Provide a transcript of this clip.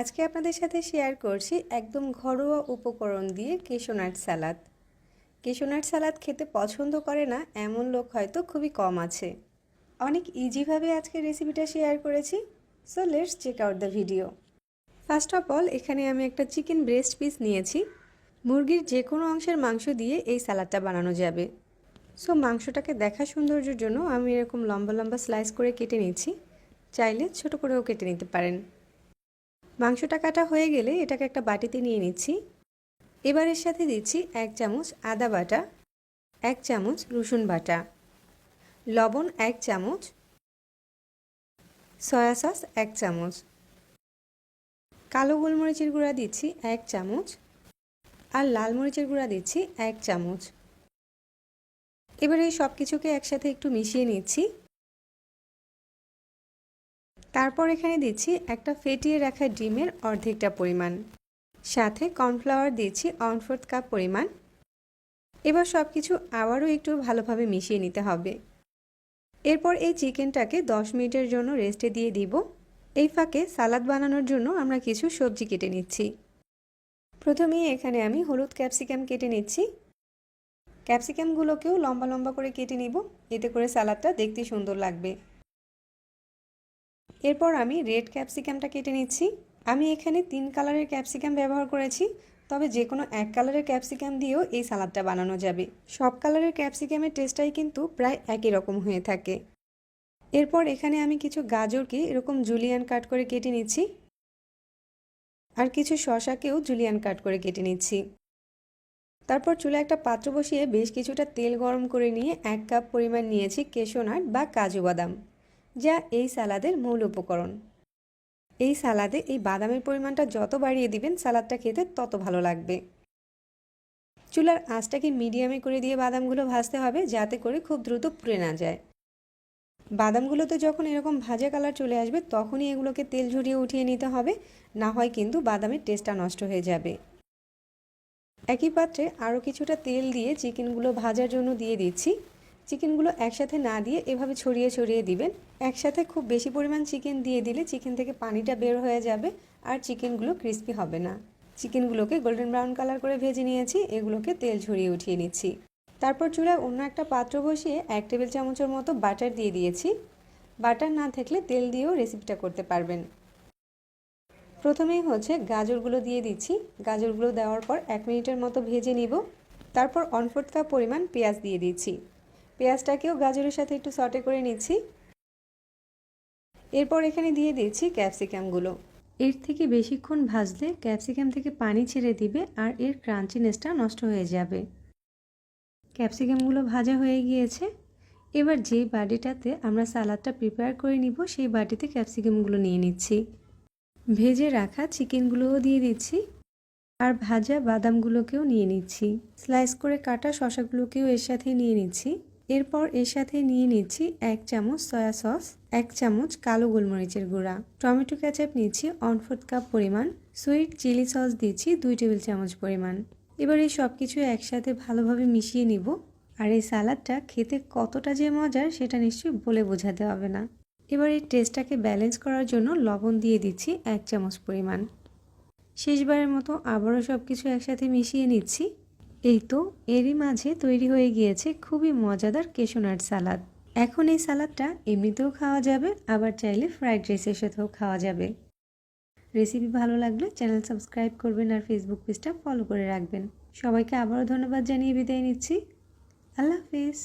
আজকে আপনাদের সাথে শেয়ার করছি একদম ঘরোয়া উপকরণ দিয়ে কেশোনাট সালাদ। কেশোনাট সালাদ খেতে পছন্দ করে না এমন লোক হয়তো খুবই কম আছে। অনেক ইজিভাবে আজকে রেসিপিটা শেয়ার করেছি। So let's check out the video. First of all এখানে আমি একটা চিকেন ব্রেস্ট পিস নিয়েছি। মুরগির যে কোনো অংশের মাংস দিয়ে এই সালাদটা বানানো যাবে। সো মাংসটাকে দেখা সৌন্দর্যের জন্য আমি এরকম লম্বা লম্বা স্লাইস করে কেটে নিচ্ছি। চাইলে ছোট করেও কেটে নিতে পারেন। মাংসটা কাটা হয়ে গেলে এটাকে একটা বাটিতে নিয়ে নিচ্ছি। এবার এর সাথে দিচ্ছি 1 চামচ আদা বাটা, 1 চামচ রসুন বাটা, লবণ 1 চামচ, সয়া সস 1 চামচ, কালো গোলমরিচের গুঁড়া দিচ্ছি 1 চামচ আর লাল মরিচের গুঁড়া দিচ্ছি 1 চামচ। এবার এই সব কিছুকে একসাথে একটু মিশিয়ে নিচ্ছি। তারপর এখানে দিচ্ছি একটা ফেটিয়ে রাখা ডিমের অর্ধেকটা পরিমাণ, সাথে কর্নফ্লাওয়ার দিচ্ছি 1/4 কাপ পরিমাণ। এবার সব কিছু আবারও একটু ভালোভাবে মিশিয়ে নিতে হবে। এরপর এই চিকেনটাকে 10 মিনিটের জন্য রেস্টে দিয়ে দিব। এই ফাঁকে সালাদ বানানোর জন্য আমরা কিছু সবজি কেটে নিচ্ছি। প্রথমেই এখানে আমি হলুদ ক্যাপসিকাম কেটে নিচ্ছি। ক্যাপসিকামগুলোকেও লম্বা লম্বা করে কেটে নিব, এতে করে সালাদটা দেখতে সুন্দর লাগবে। এরপর আমি রেড ক্যাপসিকামটা কেটে নিচ্ছি। আমি এখানে 3 কালারের ক্যাপসিকাম ব্যবহার করেছি, তবে যে কোনো 1 কালারের ক্যাপসিকাম দিয়েও এই সালাদটা বানানো যাবে। সব কালারের ক্যাপসিকামের টেস্টটাই কিন্তু প্রায় একই রকম হয়ে থাকে। এরপর এখানে আমি কিছু গাজরকে এরকম জুলিয়ান কাট করে কেটে নিচ্ছি আর কিছু শসাকেও জুলিয়ান কাট করে কেটে নিচ্ছি। তারপর চুলায় একটা পাত্র বসিয়ে বেশ কিছুটা তেল গরম করে নিয়ে 1 কাপ পরিমাণ নিয়েছি কেশোনাট বা কাজু বাদাম, যা এই সালাদের মূল উপকরণ। এই সালাদে এই বাদামের পরিমাণটা যত বাড়িয়ে দিবেন সালাদটা খেতে তত ভালো লাগবে। চুলার আঁচটাকে মিডিয়ামে করে দিয়ে বাদামগুলো ভাজতে হবে, যাতে করে খুব দ্রুত পুড়ে না যায়। বাদামগুলোতে যখন এরকম ভাজা কালার চলে আসবে তখনই এগুলোকে তেল ঝরিয়ে উঠিয়ে নিতে হবে, না হয় কিন্তু বাদামের টেস্টটা নষ্ট হয়ে যাবে। একই পাত্রে আরও কিছুটা তেল দিয়ে চিকেনগুলো ভাজার জন্য দিয়ে দিচ্ছি। চিকেনগুলো একসাথে না দিয়ে এভাবে ছড়িয়ে ছড়িয়ে দিবেন। একসাথে খুব বেশি পরিমাণ চিকেন দিয়ে দিলে চিকেন থেকে পানিটা বের হয়ে যাবে আর চিকেনগুলো ক্রিস্পি হবে না। চিকেনগুলোকে গোল্ডেন ব্রাউন কালার করে ভেজে নিয়েছি, এগুলোকে তেল ঝরিয়ে উঠিয়ে নিচ্ছি। তারপর চুলায় অন্য একটা পাত্র বসিয়ে 1 টেবিল চামচের মতো বাটার দিয়ে দিয়েছি। বাটার না থাকলে তেল দিয়েও রেসিপিটা করতে পারবেন। প্রথমেই গাজরগুলো দিয়ে দিচ্ছি। গাজরগুলো দেওয়ার পর 1 মিনিটের মতো ভেজে নিব। তারপর 1/4 কাপ পরিমাণ পেঁয়াজ দিয়ে দিচ্ছি। পেঁয়াজটাকেও গাজরের সাথে একটু সটে করে নিচ্ছি। এরপর এখানে দিয়ে দিচ্ছি ক্যাপসিকামগুলো। এর থেকে বেশিক্ষণ ভাজলে ক্যাপসিকাম থেকে পানি ছেড়ে দিবে আর এর ক্রাঞ্চিনেসটা নষ্ট হয়ে যাবে। ক্যাপসিকামগুলো ভাজা হয়ে গিয়েছে। এবার যে বাটিটাতে আমরা সালাদটা প্রিপেয়ার করে নিব সেই বাটিতে ক্যাপসিকামগুলো নিয়ে নিচ্ছি। ভেজে রাখা চিকেনগুলোও দিয়ে দিচ্ছি আর ভাজা বাদামগুলোকেও নিয়ে নিচ্ছি। স্লাইস করে কাটা শসাগুলোকেও এর সাথে নিয়ে নিচ্ছি। এরপর এর সাথে নিয়ে নিচ্ছি 1 চামচ সয়া সস, 1 চামচ কালো গোলমরিচের গুঁড়া, টমেটো কেচাপ নিচ্ছি 1/4 কাপ পরিমাণ, সুইট চিলি সস দিচ্ছি 2 টেবিল চামচ পরিমাণ। এবার এই সব কিছু একসাথে ভালোভাবে মিশিয়ে নিব। আর এই সালাদটা খেতে কতটা যে মজার সেটা নিশ্চয়ই বলে বোঝাতে হবে না। এবার এই টেস্টটাকে ব্যালেন্স করার জন্য লবণ দিয়ে দিচ্ছি 1 চামচ পরিমাণ। শেষবারের মতো আবারও সব কিছু একসাথে মিশিয়ে নিচ্ছি। এই তো এরই মাঝে তৈরি হয়ে গিয়েছে খুবই মজাদার কেশোনাট সালাদ। এখন এই সালাদটা এমনিতেও খাওয়া যাবে, আবার চাইলে ফ্রাইড রাইসের সাথেও খাওয়া যাবে। রেসিপি ভালো লাগলে চ্যানেল সাবস্ক্রাইব করবেন আর ফেসবুক পেজটা ফলো করে রাখবেন। সবাইকে আবারও ধন্যবাদ জানিয়ে বিদায় নিচ্ছি। আল্লাহ হাফেজ।